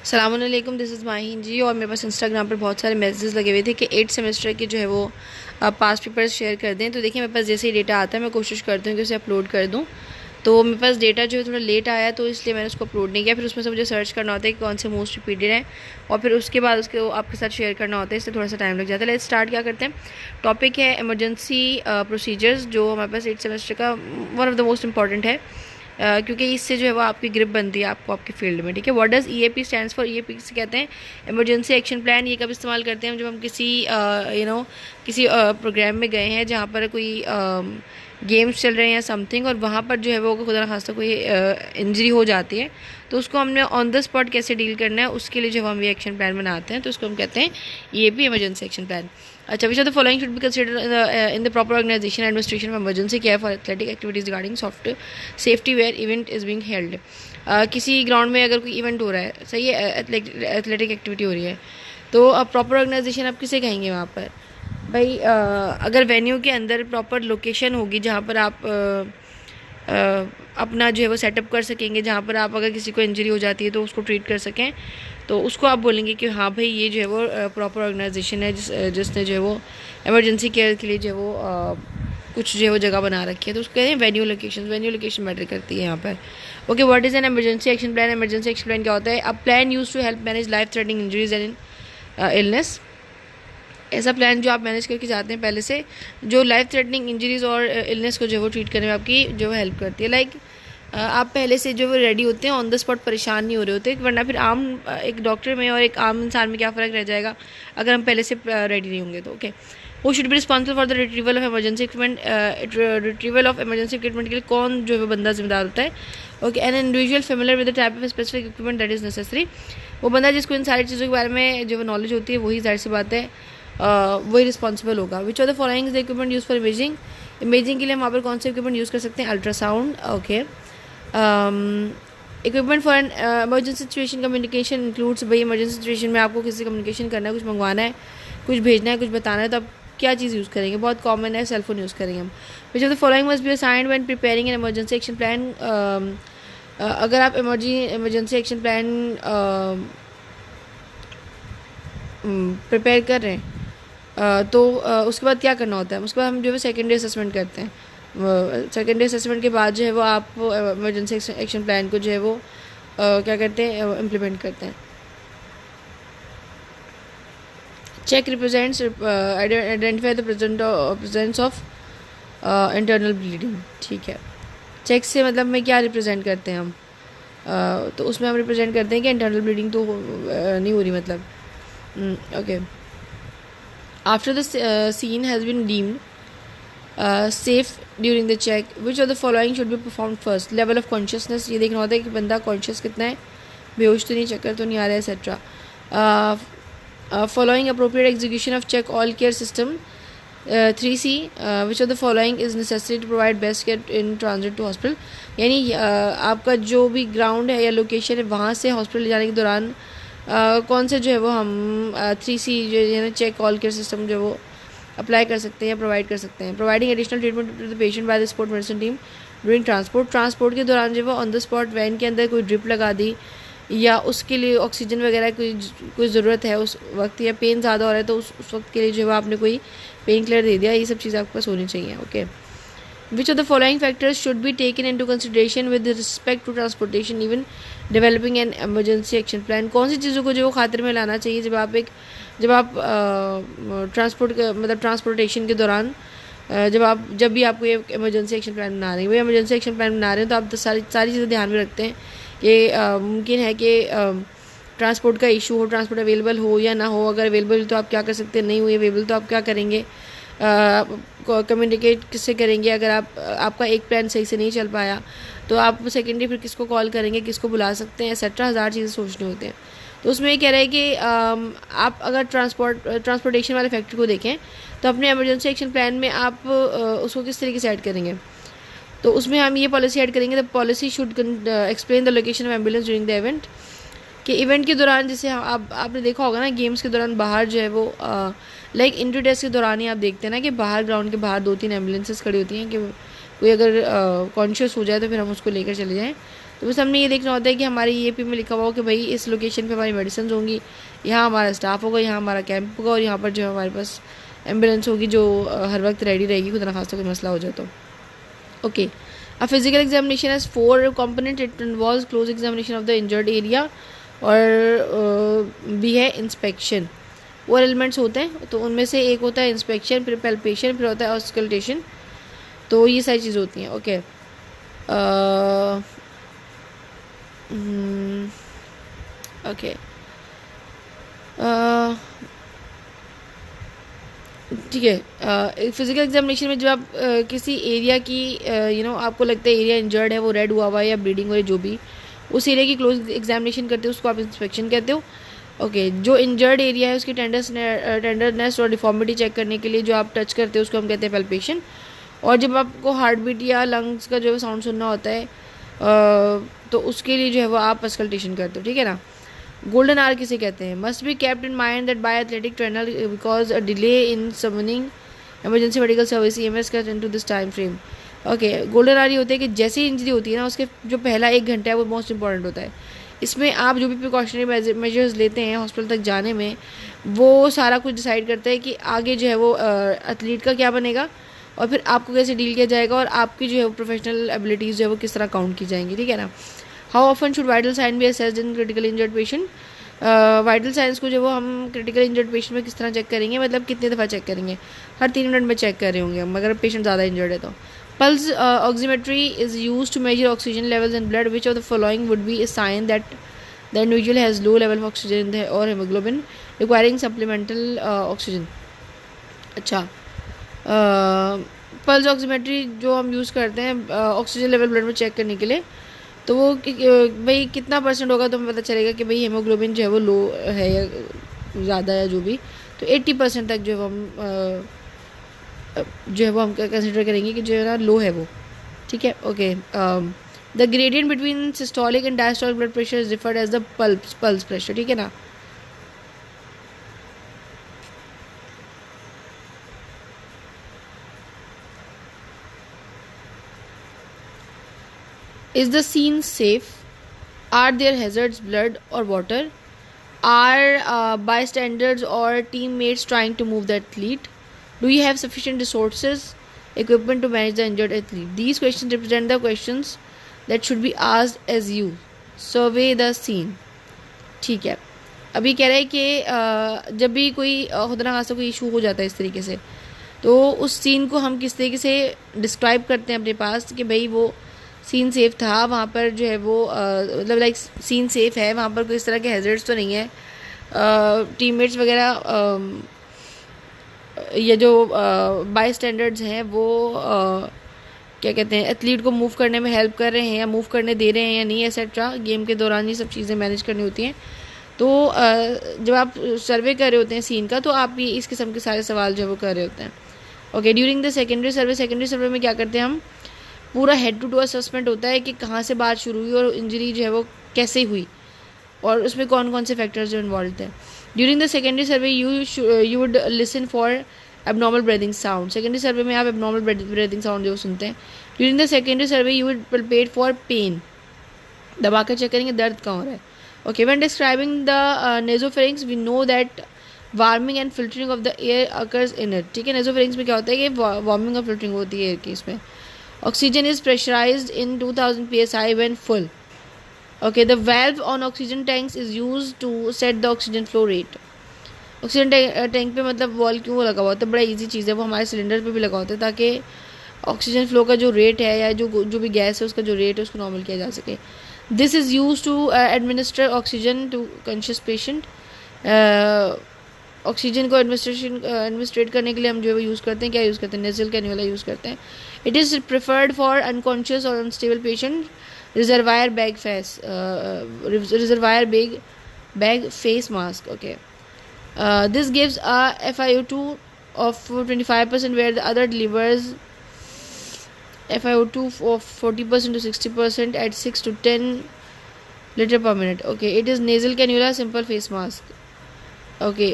अस्सलामुअलैकुम, this is Maheen जी। और मेरे पास इंस्टाग्राम पर बहुत सारे मैसेजेस लगे हुए थे कि 8 सेमेस्टर के जो है वो पास पेपर्स शेयर कर दें। तो देखिए, मेरे पास जैसे ही डेटा आता है मैं कोशिश करती हूँ कि उसे अपलोड कर दूँ। तो मेरे पास डेटा जो है थोड़ा लेट आया, तो इसलिए मैंने उसको अपलोड नहीं किया। फिर उसमें से मुझे सर्च करना होता है कि कौन से मोस्ट रिपीटेड हैं, और फिर उसके बाद उसको आपके साथ शेयर करना होता है, इसलिए थोड़ा सा टाइम लग जाता है। Let's start. क्या करते हैं, टॉपिक है इमरजेंसी प्रोसीजर्स, जो हमारे पास 8 सेमेस्टर का one of the most important है। क्योंकि इससे जो है वो आपकी ग्रिप बनती है आपको आपके फील्ड में। ठीक है, what does EAP stands for? EAP से कहते हैं इमरजेंसी एक्शन प्लान। ये कब इस्तेमाल करते हैं? जब हम किसी किसी प्रोग्राम में गए हैं जहाँ पर कोई गेम्स चल रहे हैं या समथिंग, और वहाँ पर जो है वो खुदा न खास्ता कोई इंजरी हो जाती है, तो उसको हमने ऑन द स्पॉट कैसे डील करना है, उसके लिए जब हम ये एक्शन प्लान बनाते हैं तो उसको हम कहते हैं ईएपी, इमरजेंसी एक्शन प्लान। अच्छा, which are the following should be considered in the proper organisation administration of emergency care for athletic activities regarding soft safety where event is being held. किसी ground में अगर कोई event हो रहा है, सही है, एथलेटिक एक्टिविटी हो रही है, तो अब प्रॉपर ऑर्गेनाइजेशन आप किसे कहेंगे वहाँ पर? भाई अगर वेन्यू के अंदर प्रॉपर लोकेशन होगी जहाँ पर आप अपना जो है वो सेटअप कर सकेंगे, जहाँ पर आप अगर किसी को इंजरी हो जाती है तो उसको ट्रीट कर सकें, तो उसको आप बोलेंगे कि हाँ भाई ये जो है वो प्रॉपर ऑर्गेनाइजेशन है जिसने जो है वो इमरजेंसी केयर के लिए जो है वो कुछ जो है वो जगह बना रखी है, तो उसको कहते हैं venue location. Venue location matter करती है यहाँ पर। Okay, what is an emergency action plan? Emergency action plan क्या होता है? A plan use to help manage life threatening injuries and illness. ऐसा प्लान जो आप मैनेज करके जाते हैं पहले से, जो लाइफ थ्रेटनिंग इंजरीज और इलनेस को जो है वो ट्रीट करने में आपकी जो है हेल्प करती है। लाइक आप पहले से जो वो रेडी होते हैं, ऑन द स्पॉट परेशान नहीं हो रहे होते, वरना फिर आम एक डॉक्टर में और एक आम इंसान में क्या फ़र्क रह जाएगा अगर हम पहले से रेडी नहीं होंगे तो। ओके, वो should be responsible for the retrieval of emergency equipment. Retrieval of emergency equipment के लिए कौन जो है वो बंदा जिम्मेदार होता है? Okay, an individual familiar with the type of specific equipment that is necessary. वो बंदा जिसको इन सारी चीज़ों के बारे में जो नॉलेज होती है, वही जाहिर सी बात है वही रिस्पॉन्सिबल होगा। Which are the following the equipment use for imaging? Imaging के लिए हम वहाँ पर कौन से इक्विपमेंट यूज़ कर सकते हैं? Ultrasound. Okay, equipment for an emergency situation communication includes. भाई इमरजेंसी सिचुएशन में आपको किसी से कम्युनिकेशन करना है, कुछ मंगवाना है, कुछ भेजना है, कुछ बताना है, तो आप क्या चीज़ यूज़ करेंगे? बहुत कॉमन है, सेलफोन यूज़ करेंगे हम। विच of the following must be assigned when preparing N emergency action plan? अगर आप इमरजेंसी एक्शन प्लान प्रिपेयर कर रहे हैं तो उसके बाद क्या करना होता है? उसके बाद हम जो है सेकेंडरी असेसमेंट करते हैं। सेकेंडरी असेसमेंट के बाद जो है वो आप इमरजेंसी एक्शन प्लान को जो है वो क्या करते हैं, इम्प्लीमेंट करते हैं। Check represents identify the presence of internal bleeding. ठीक है, चेक से मतलब में क्या रिप्रेजेंट करते हैं हम? तो उसमें हम रिप्रेजेंट करते हैं कि इंटरनल ब्लीडिंग तो नहीं हो रही, मतलब okay. After the scene has been deemed safe during the check, which of the following should be perform first? Level of consciousness, ये देखना होता है कि बंदा कॉन्शियस कितना है, बेहोश तो नहीं, चक्कर तो नहीं आ रहा है, etcetera. Following appropriate execution of check all care system. 3C, which of the following is necessary to provide best care in transit to hospital? यानी आपका जो भी ग्राउंड है या लोकेशन है, वहाँ से हॉस्पिटल जाने के दौरान कौन से जो है वो हम 3C जो है ना, चेक ऑल केयर सिस्टम जो वो अप्लाई कर सकते हैं या प्रोवाइड कर सकते हैं। Providing additional treatment to the patient by the sport medicine team during transport के दौरान जो वो ऑन द स्पॉट वैन के अंदर कोई ड्रिप लगा दी, या उसके लिए ऑक्सीजन वगैरह कोई ज़रूरत है उस वक्त, या पेन ज़्यादा हो रहा है तो उस वक्त के लिए जो है आपने कोई पेन किलर दे दिया। ये सब चीज़ें आपके पास होनी चाहिए। Okay, which of the following factors should be taken into consideration with respect to transportation even developing an emergency action plan? कौन सी चीज़ों को जो खातिर में लाना चाहिए जब आप ट्रांसपोर्टेशन के दौरान जब भी आपको ये इमरजेंसी एक्शन प्लान बना रहे हैं, वो इमरजेंसी एक्शन प्लान बना रहे हैं, तो आप सारी चीज़ें ध्यान में रखते हैं कि मुमकिन है कि ट्रांसपोर्ट का इशू हो, ट्रांसपोर्ट अवेलेबल हो या ना हो। अगर अवेलेबल तो आप क्या कर सकते हैं, नहीं हुई अवेलेबल तो आप क्या करेंगे, कम्युनिकेट किससे करेंगे? अगर आपका एक प्लान सही से नहीं चल पाया तो आप सेकेंडरी फिर किसको कॉल करेंगे, किसको बुला सकते हैं, एक्सेट्रा, हज़ार चीज़ें सोचने होते हैं। तो उसमें ये कह रहा है कि आप अगर ट्रांसपोर्टेशन वाले फैक्टर को देखें तो अपने इमरजेंसी एक्शन प्लान में आप उसको किस तरीके से ऐड करेंगे? तो उसमें हम ये पॉलिसी ऐड करेंगे, the policy should explain the location of ambulance during the event. कि इवेंट के दौरान, जैसे आपने देखा होगा ना, गेम्स के दौरान बाहर जो है वो लाइक इंट्री टेस्ट के दौरान ही आप देखते हैं ना कि बाहर ग्राउंड के बाहर 2-3 एम्बुलेंसेस खड़ी होती हैं कि कोई अगर कॉन्शियस हो जाए तो फिर हम उसको लेकर चले जाएँ। तो बस हमने ये देखना होता है कि हमारी EAP में लिखा हुआ हो कि भाई इस लोकेशन पे हमारी मेडिसिन होंगी, यहाँ हमारा स्टाफ होगा, यहाँ हमारा कैंप होगा और यहाँ पर जो हमारे पास एम्बुलेंस होगी जो हर वक्त रेडी रहेगी, खुदा ना खास्ता कोई मसला हो जाए तो। Okay, a physical examination has 4 component. It involves close examination of the injured area और भी है इंस्पेक्शन। 4 एलिमेंट्स होते हैं, तो उनमें से एक होता है इंस्पेक्शन, फिर पैल्पेशन, फिर होता है ऑस्कल्टेशन। तो ये सारी चीज़ होती हैं। ओके, ओके, ठीक है। फिजिकल एग्जामिनेशन में जब आप किसी एरिया की आपको लगता है एरिया इंजर्ड है, वो रेड हुआ हुआ है या ब्लीडिंग हो रही है, जो भी उस एरिया की क्लोज एग्जामिनेशन करते हो उसको आप इंस्पेक्शन कहते हो। ओके, जो इंजर्ड एरिया है उसकी टेंडरनेस और डिफॉर्मिटी चेक करने के लिए जो आप टच करते हो उसको हम कहते हैं पैल्पेशन। और जब आपको हार्ट बीट या लंग्स का जो साउंड सुनना होता है तो उसके लिए जो है वो आप अस्कल्टेशन करते हो, ठीक है ना। गोल्डन आवर किसे कहते हैं? Must be kept in mind that bye athletic trainer because a delay in summoning emergency medical service EMS का into this time frame. Okay, golden hour ये होता है कि जैसे ही इंजरी होती है ना उसके जो पहला 1 घंटा है वो मोस्ट इंपॉर्टेंट होता है। इसमें आप जो भी प्रिकॉशनरी मेजर्स लेते हैं हॉस्पिटल तक जाने में, वो सारा कुछ डिसाइड करता है कि आगे जो है वो एथलीट का क्या बनेगा और फिर आपको कैसे डील किया जाएगा और आपकी जो है वो प्रोफेशनल एबिलिटीज़ जो है वो किस तरह काउंट की जाएंगी, ठीक है ना। How often should vital sign be assessed in critical injured patient? Vital signs को जो वो हम क्रिटिकल इंजर्ड पेशेंट में किस तरह चेक करेंगे, मतलब कितने दफ़ा चेक करेंगे? हर 3 मिनट में चेक कर रहे होंगे हम, अगर पेशेंट ज़्यादा इंजर्ड है तो। Pulse oximetry is use to measure oxygen levels in blood, which of the following would be a sign that the individual has low level of oxygen और हेमोग्लोबिन रिक्वायरिंग सप्लीमेंटल ऑक्सीजन। अच्छा, pulse oximetry जो हम use करते हैं oxygen level blood में check करने के लिए, तो वो भाई कितना % होगा तो हमें पता चलेगा कि भाई हेमोग्लोबिन जो है वो लो है या ज़्यादा है जो भी। तो 80% तक जो है वो हम कंसिडर करेंगे कि जो है ना लो है वो, ठीक है। Okay, the gradient between systolic and diastolic blood pressure is referred as the pulse pressure, ठीक है ना। Is the scene safe? Are there hazards, blood or water? Are bystanders or teammates trying to move the athlete? Do you have sufficient resources, equipment to manage the injured athlete? These questions represent the questions that should be asked as you survey the scene. ठीक है, अभी कह रहा है कि जब भी कोई खुदा ना खास्ता कोई इशू हो जाता है इस तरीके से, तो उस सीन को हम किस तरीके से डिस्क्राइब करते हैं अपने पास कि भाई वो सीन सेफ था, वहाँ पर जो है वो मतलब लाइक सीन सेफ है, वहाँ पर कोई इस तरह के हैजर्ड्स तो नहीं है, टीममेट्स वगैरह ये जो बाई स्टैंडर्ड्स हैं वो क्या कहते हैं एथलीट को मूव करने में हेल्प कर रहे हैं या मूव करने दे रहे हैं या नहीं, एक्सेट्रा। गेम के दौरान ये सब चीज़ें मैनेज करनी होती हैं। तो जब आप सर्वे कर रहे होते हैं सीन का, तो आप ये इस किस्म के सारे सवाल जो है वो कर रहे होते हैं। Okay, during the secondary survey में क्या करते हैं हम, पूरा हेड टू असेसमेंट होता है कि कहाँ से बात शुरू हुई और इंजरी जो है वो कैसे हुई और उसमें कौन कौन से फैक्टर्स जो इन्वॉल्व थे। During the secondary survey you would listen for abnormal breathing sound. Secondary survey में आप एबनॉर्मल ब्रीदिंग साउंड जो सुनते हैं। During the secondary survey you would palpate for pain, दबा कर चेक करेंगे दर्द कहाँ हो रहा है। Okay, when describing the nasopharynx we know that warming and filtering of the air occurs in it, ठीक है। नेजोफेरिंग्स में क्या होता है कि वार्मिंग और फिल्टरिंग होती है एयर की इसमें। Oxygen is pressurized in 2000 psi when full. Okay, the valve on oxygen tanks is used to set the oxygen flow rate. Oxygen tank पे मतलब वॉल क्यों लगा हुआ होता है, बड़ा इजी चीज़ है, वो हमारे सिलेंडर पे भी लगा होता है ताकि ऑक्सीजन फ्लो का जो रेट है या जो भी गैस है उसका जो रेट है उसको नॉर्मल किया जा सके। This is use to administer oxygen to conscious patient. Oxygen को एडमिनिस्ट्रेट करने के लिए हम जो है वो यूज़ करते हैं, क्या यूज़ करते हैं, नेजल कैन्यूला यूज़ करते हैं। It is preferred for unconscious और unstable patient. Reservoir bag face mask. Okay, this gives a FiO2 of 25% where the other delivers FiO2 of 40% to 60% at 6 to 10 liter per minute. Okay, it is nasal cannula, simple face mask. Okay,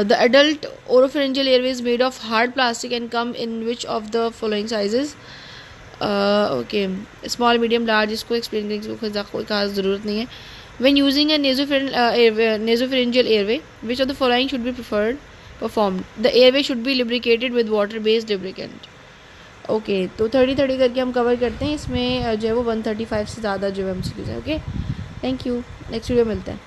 the adult oropharyngeal airway is made of hard plastic and come in which of the following sizes? Okay, small medium large, इसको explain करने की कोई खास ज़रूरत नहीं है. When using a nasopharyngeal airway, which of the following should be performed? The airway should be lubricated with water-based lubricant. Okay, तो 30-30 करके हम कवर करते हैं. इसमें जो है वो 135 से ज़्यादा जो है MCQs है. Okay, thank you. Next video मिलता है.